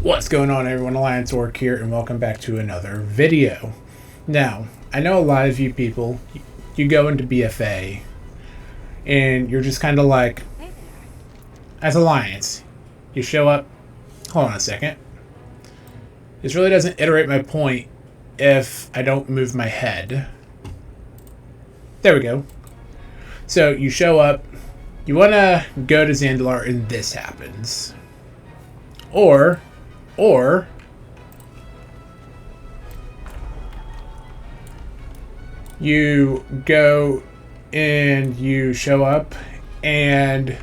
What's going on, everyone? Alliance Orc here, and welcome back to another video. Now, I know a lot of you people, you go into BFA, and you're just kind of like, as Alliance, you show up. Hold on a second. This really doesn't iterate my point if I don't move my head. There we go. So, you show up, you want to go to Zandalar, and this happens. Or you go and you show up and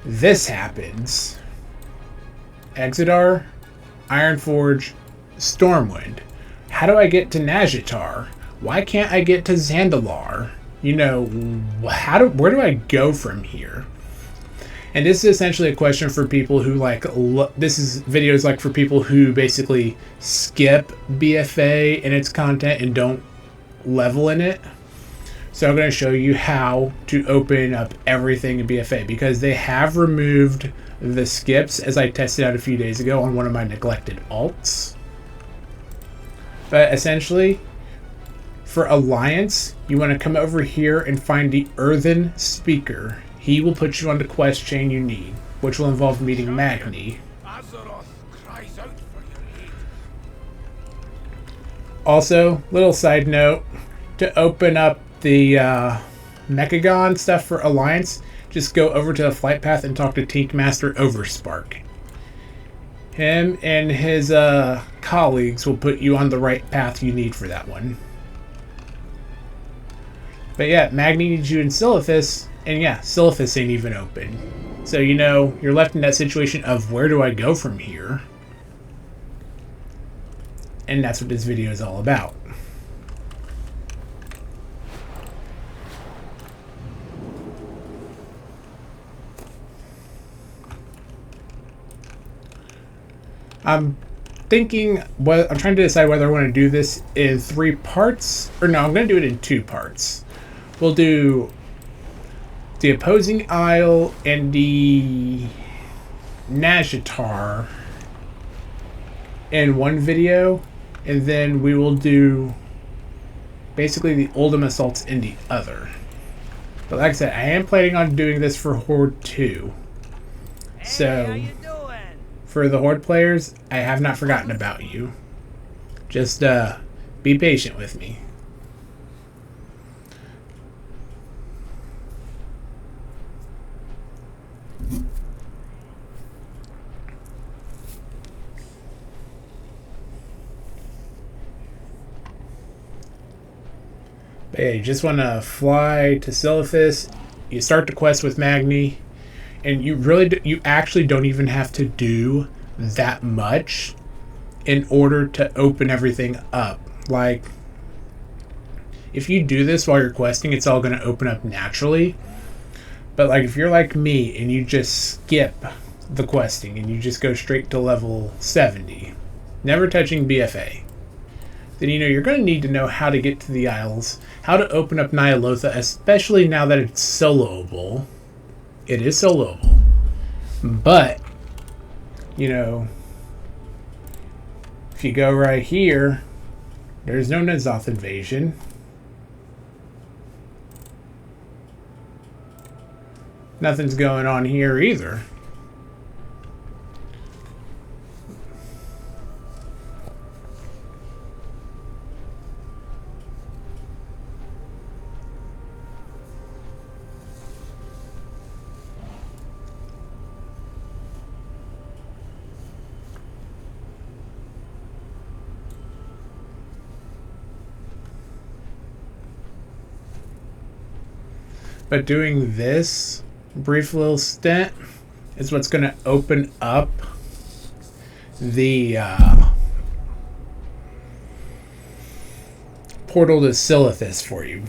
this happens. Nazjatar, Ironforge, Stormwind. How do I get to Nazjatar? Why can't I get to Zandalar? You know, where do I go from here? And this is essentially a question for people who this is videos like for people who basically skip BFA and its content and don't level in it. So I'm going to show you how to open up everything in BFA, because they have removed the skips, as I tested out a few days ago on one of my neglected alts. But essentially, for Alliance, you want to come over here and find the Earthen Speaker. He will put you on the quest chain you need, which will involve meeting Magni. Also, little side note, to open up the Mechagon stuff for Alliance, just go over to the flight path and talk to Tinkmaster Overspark. Him and his colleagues will put you on the right path you need for that one. But yeah, Magni needs you in Silithus. And yeah, Silithus ain't even open. So, you know, you're left in that situation of where do I go from here? And that's what this video is all about. I'm trying to decide whether I want to do this in 3 parts. Or no, I'm going to do it in 2 parts. We'll do the opposing isle and the Nazjatar in one video, and then we will do basically the Oldham assaults in the other. But like I said, I am planning on doing this for Horde 2. So for the Horde players, I have not forgotten about you. Just be patient with me. But yeah, you just want to fly to Silithus. You start the quest with Magni, and you actually don't even have to do that much in order to open everything up. Like, if you do this while you're questing, it's all going to open up naturally. But like, if you're like me and you just skip the questing and you just go straight to level 70, never touching BFA, then you know you're going to need to know how to get to the Isles, how to open up Ny'alotha, especially now that it's soloable. It is soloable. But, you know, if you go right here, there's no nzoth invasion. Nothing's going on here either. But doing this brief little stint is what's going to open up the portal to Silithus for you.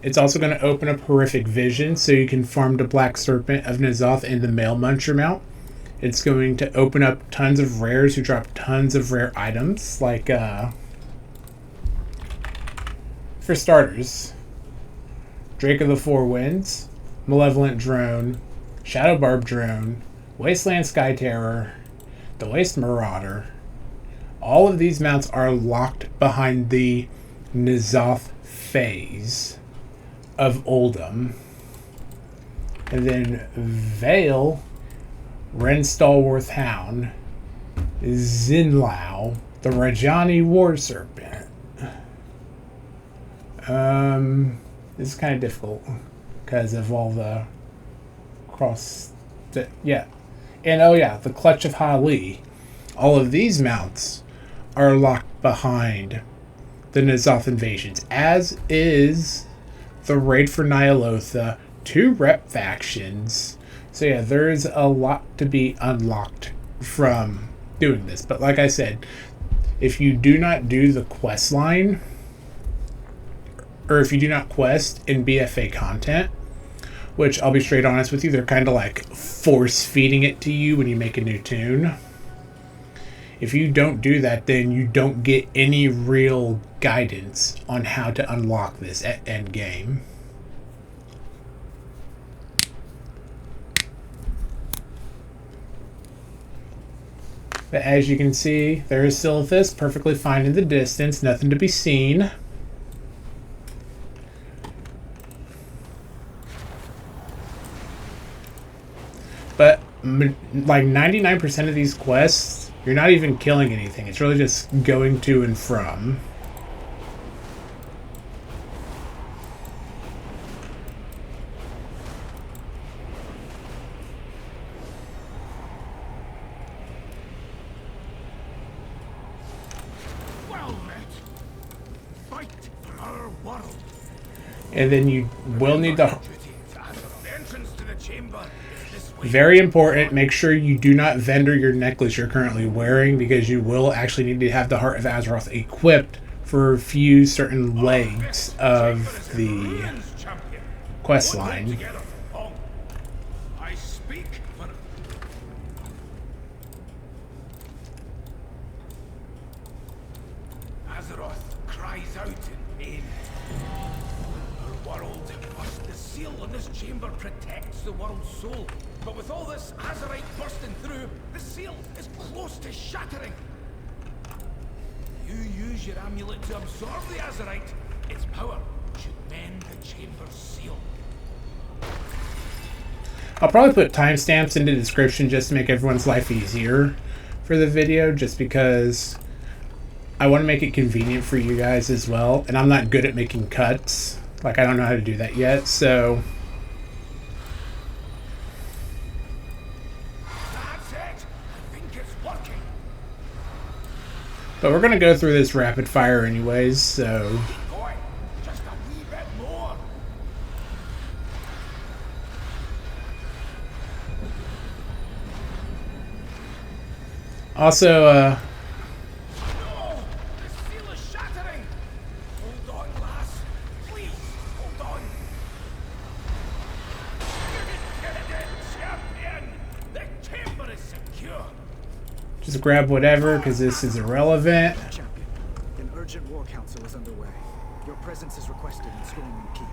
It's also going to open up Horrific Vision, so you can farm the Black Serpent of Nzoth and the Male Muncher mount. It's going to open up tons of rares who drop tons of rare items, like for starters, Drake of the Four Winds, Malevolent Drone, Shadow Barb Drone, Wasteland Sky Terror, the Waste Marauder. All of these mounts are locked behind the nzoth phase of Oldham. And then Vale, Ren Stalworth Hound, Zinlau, the Rajani War Serpent. This is kind of difficult because of all the yeah. And oh yeah, the Clutch of Hali. All of these mounts are locked behind the Nzoth invasions, as is the Raid for Nyalotha, 2 rep factions. So yeah, there's a lot to be unlocked from doing this. But like I said, if you do not do the quest line, or if you do not quest in BFA content, which I'll be straight honest with you, they're kind of like force feeding it to you when you make a new tune. If you don't do that, then you don't get any real guidance on how to unlock this at end game. But as you can see, there is Silithus, perfectly fine in the distance, nothing to be seen. But like 99% of these quests, you're not even killing anything. It's really just going to and from. And then you will need the... Very important, make sure you do not vendor your necklace you're currently wearing, because you will actually need to have the Heart of Azeroth equipped for a few certain legs of the quest line. Azeroth cries out in pain. Our world must. The seal on this chamber protects the world's soul. But with all this Azerite bursting through, the seal is close to shattering. You use your amulet to absorb the Azerite. Its power should mend the chamber's seal. I'll probably put timestamps in the description just to make everyone's life easier for the video, just because I want to make it convenient for you guys as well. And I'm not good at making cuts. Like, I don't know how to do that yet, so... But we're going to go through this rapid fire anyways, so... Just a wee bit more. Also, No! The seal is shattering! Hold on, lass. Please, hold on. Champion! The chamber is secure. just grab whatever, because this is irrelevant. Champion, an urgent war council is underway. Your presence is requested in Stormwind Keep.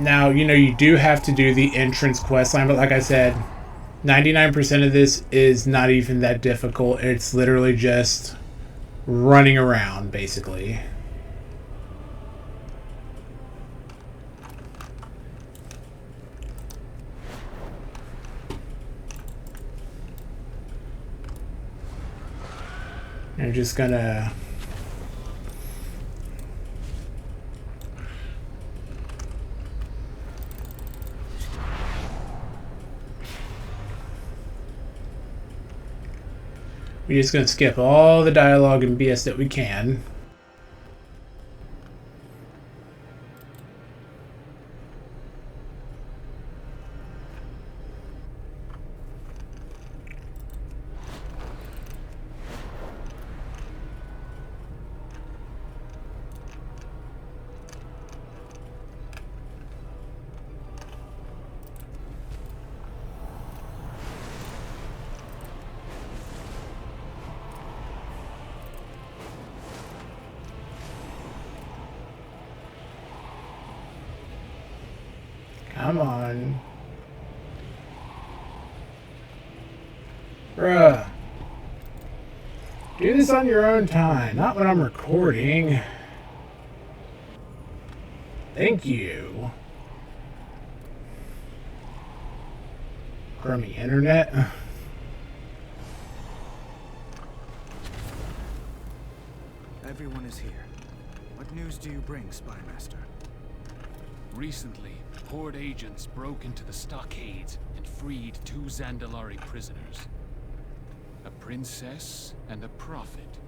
Now, you know, you do have to do the entrance quest line, but like I said, 99% of this is not even that difficult. It's literally just running around, basically. You're just gonna... We're just gonna skip all the dialogue and BS that we can. Come on. Bruh. Do this on your own time, not when I'm recording. Thank you. Crummy internet. Everyone is here. What news do you bring, Spy Master? Recently, Horde agents broke into the stockades and freed 2 Zandalari prisoners. A princess and a prophet.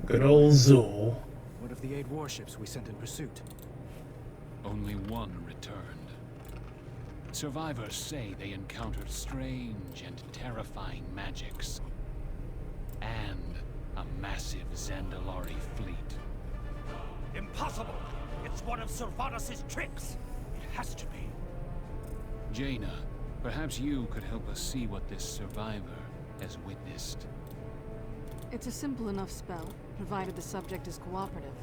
Good old Zool. What of the 8 warships we sent in pursuit? Only one returned. Survivors say they encountered strange and terrifying magics. And a massive Zandalari fleet. Impossible! It's one of Silvanus' tricks! It has to be. Jaina, perhaps you could help us see what this survivor has witnessed. It's a simple enough spell, provided the subject is cooperative.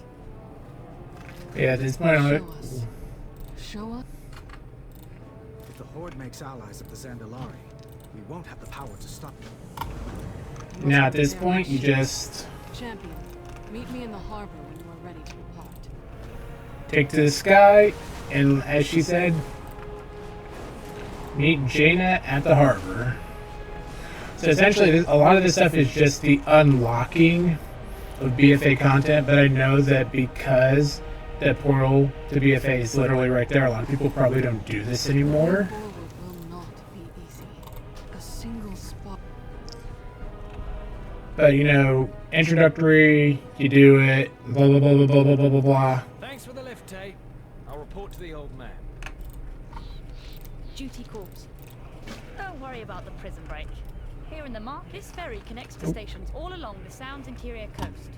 Yeah, at this point, Show us. Show us? If the Horde makes allies of the Zandalari, we won't have the power to stop them. now at this point, you just Champion, meet me in the harbor when you are ready to depart. take to the sky, and as she said, meet Jaina at the harbor. So essentially, a lot of this stuff is just the unlocking of BFA content, but I know that because that portal to BFA is literally right there, a lot of people probably don't do this anymore. Forward will not be easy. A single spot. But you know, introductory, you do it, blah blah blah blah blah blah blah blah blah. Thanks for the lift, Tay. I'll report to the old man. Duty calls. Don't worry about the prison break. Here in the mark, this ferry connects to stations all along the Sound's interior coast.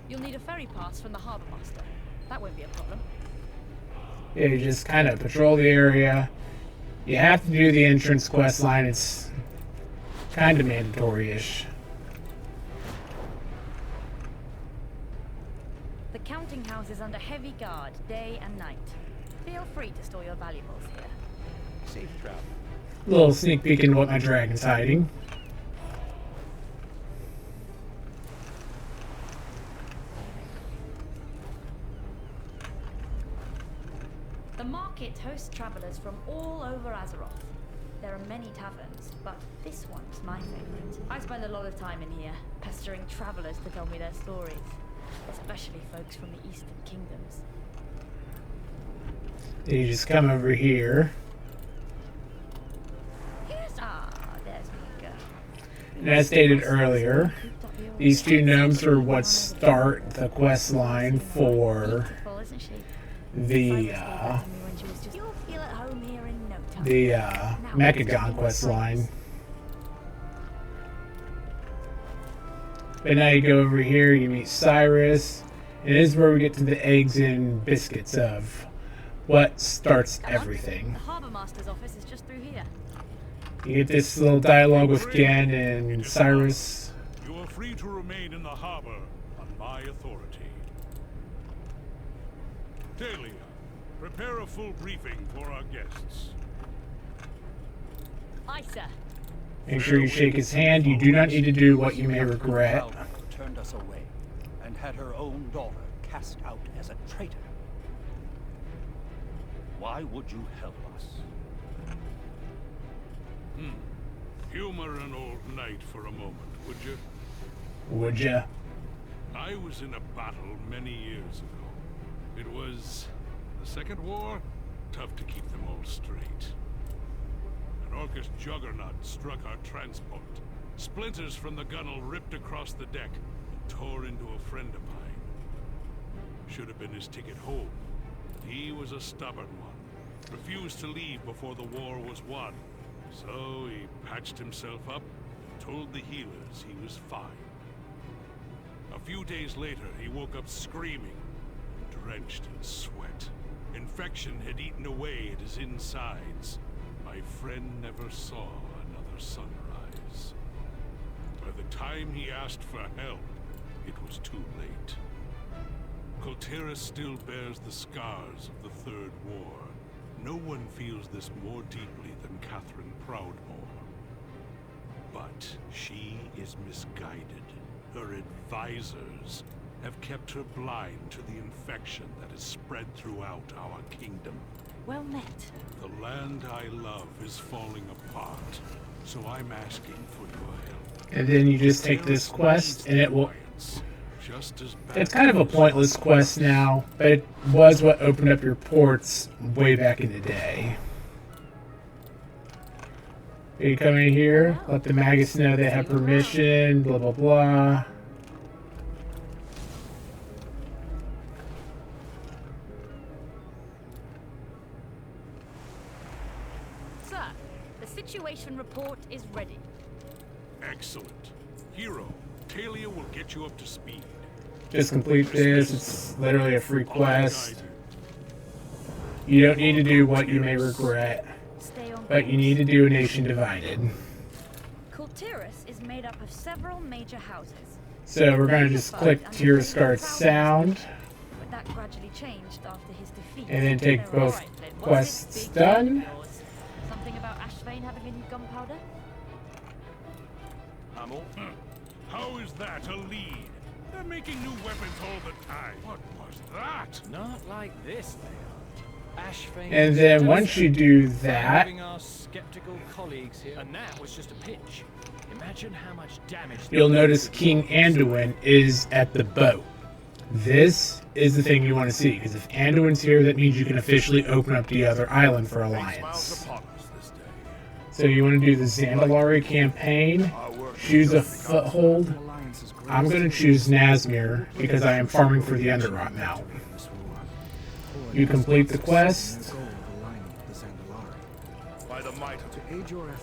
You'll need a ferry pass from the harbour master. That won't be a problem. Yeah, you just kind of patrol the area. You have to do the entrance quest line. It's kind of mandatory-ish. The counting house is under heavy guard, day and night. Feel free to store your valuables here. Safe travel. A little sneak peek into what my dragon's hiding. The market hosts travellers from all over Azeroth. There are many taverns, but this one's my favourite. I spend a lot of time in here, pestering travellers to tell me their stories, especially folks from the Eastern Kingdoms. Then you just come over here. There's my girl. And as stated earlier, these 2 gnomes are what start the quest line for Beautiful, isn't she? the You'll feel at home here in no time. Mechagon quest line. But now you go over here, you meet Cyrus, and this is where we get to the eggs and biscuits of what starts Come on. everything. The harbour master's office is just through here. You get this little dialogue with Gen and Cyrus. You are free to remain in the harbor on my authority. Talia, prepare a full briefing for our guests. Aye, sir. Make sure you shake his hand. You do not need to do what you may regret. Turned us away and had her own daughter cast out as a traitor. Why would you help us? Humor an old knight for a moment, would you? Would ya? I was in a battle many years ago. It was the Second War. Tough to keep them all straight. An Orcish juggernaut struck our transport. Splinters from the gunwale ripped across the deck and tore into a friend of mine. Should have been his ticket home. He was a stubborn one. Refused to leave before the war was won. So he patched himself up and told the healers he was fine. A few days later, he woke up screaming, drenched in sweat. Infection had eaten away at his insides. My friend never saw another sunrise. By the time he asked for help, it was too late. Koltera still bears the scars of the Third War. No one feels this more deeply than Catherine Proudmoore. But she is misguided. Her advisors have kept her blind to the infection that is spread throughout our kingdom. Well met. The land I love is falling apart, so I'm asking for your help. And then you just take this quest, and it will... Just as bad It's kind of a pointless quest now, but it was what opened up your ports way back in the day. You come in here, let the maggots know they have permission, blah blah blah. Sir, the situation report is ready. Excellent. Hero, Talia will get you up to speed. Just complete this, it's literally a free quest. You don't need to do what you may regret, Stay on but you need to do a nation divided. Kultiris is made up of several major houses. So we're going to just click Tirisgard's sound, But that gradually changed after his defeat. and then take There both was it quests big done. yours? Something about Ashvane having any gunpowder? I'm all... How is that a lead? They're making new weapons all the time. What was that? Not like this, they are. Ashvane And was then just once you do for that, having our skeptical colleagues here, and that was just a pitch. Imagine how much damage. you'll notice King Anduin is at the boat. This is the thing you want to see, because if Anduin's here, that means you can officially open up the other island for alliance. So you want to do the Zandalari campaign, choose a foothold. I'm going to choose Nazmir because I am farming for the Underrot Mount. You complete the quest,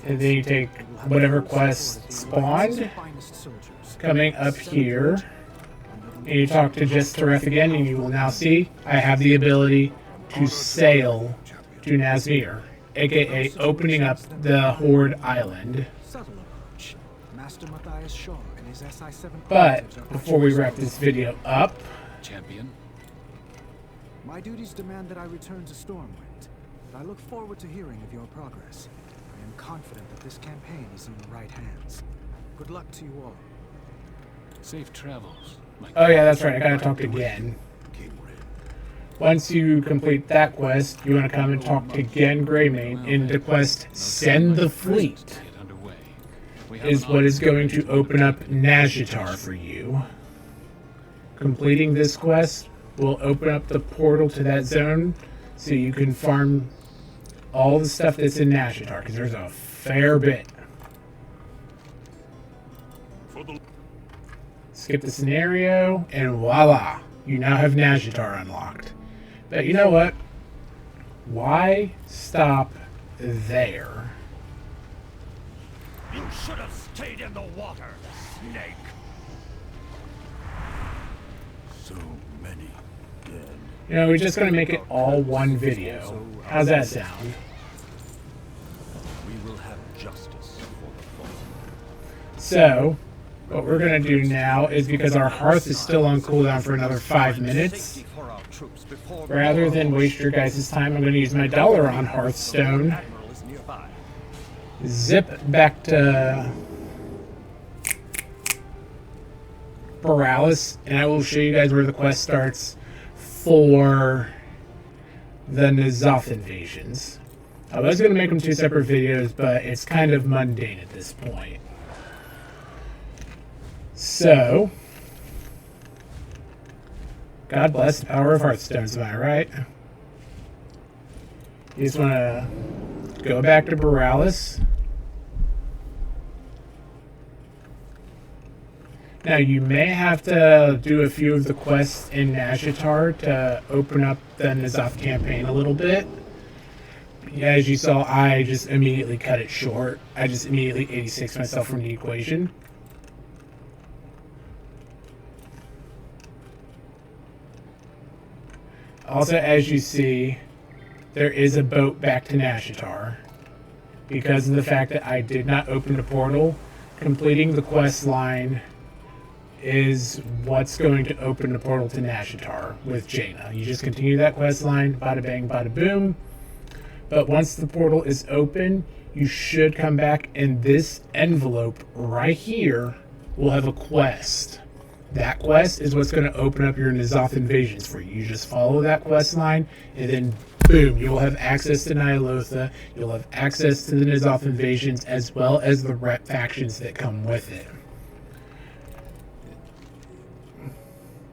and then you take whatever quest spawned, coming up here, and you talk to Nazjatar again, and you will now see I have the ability to sail to Nazmir, aka opening up the Horde Island. But before we wrap this video up, Champion. My duties demand that I return to Stormwind, but I look forward to hearing of your progress. I am confident that this campaign is in the right hands. Good luck to you all. Safe travels. oh yeah, that's right, I gotta talk to Gen. Once you complete that quest, you want to come and talk to Gen Greymane in the quest Send the Fleet. Get underway. We have Is an what is going to open up Nazjatar for you. Completing this quest will open up the portal to that zone so you can farm all the stuff that's in Nazjatar, because there's a fair bit. Skip the scenario, and voila! You now have Nazjatar unlocked. But you know what? Why stop there? You should have stayed in the water, snake. So many dead. You know, we're just going to make it all one video. How's that sound? We will have justice for the fallen. So, what we're going to do now is, because our hearth is still on cooldown for another 5 minutes, rather than waste your guys' time, I'm going to use my Dalaran Hearthstone, Admiral is nearby. zip back to Borealis, and I will show you guys where the quest starts for the nzoth invasions. I was going to make them 2 separate videos, but it's kind of mundane at this point. So, God bless the power of Hearthstones, am I right? You just want to go back to Borealis. Now, you may have to do a few of the quests in Nazjatar to open up the Nzoth campaign a little bit. As you saw, I just immediately cut it short. I just immediately 86 myself from the equation. Also, as you see, there is a boat back to Nazjatar. Because of the fact that I did not open the portal, completing the quest line is what's going to open the portal to Nazjatar with Jaina. You just continue that quest line, bada bang, bada boom. But once the portal is open, you should come back, and this envelope right here will have a quest. That quest is what's going to open up your Nzoth invasions for you. You just follow that quest line, and then boom, you'll have access to Ny'alotha. You'll have access to the Nzoth invasions, as well as the rep factions that come with it.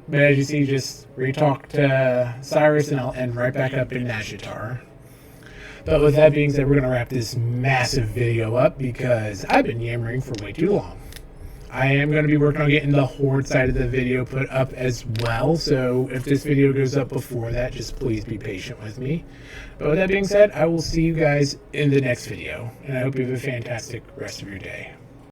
But as you see, just re-talk to Cyrus, and I'll end right back up in Nazjatar. But with that being said, we're going to wrap this massive video up because I've been yammering for way too long. I am going to be working on getting the Horde side of the video put up as well, so if this video goes up before that, just please be patient with me. But with that being said, I will see you guys in the next video, and I hope you have a fantastic rest of your day.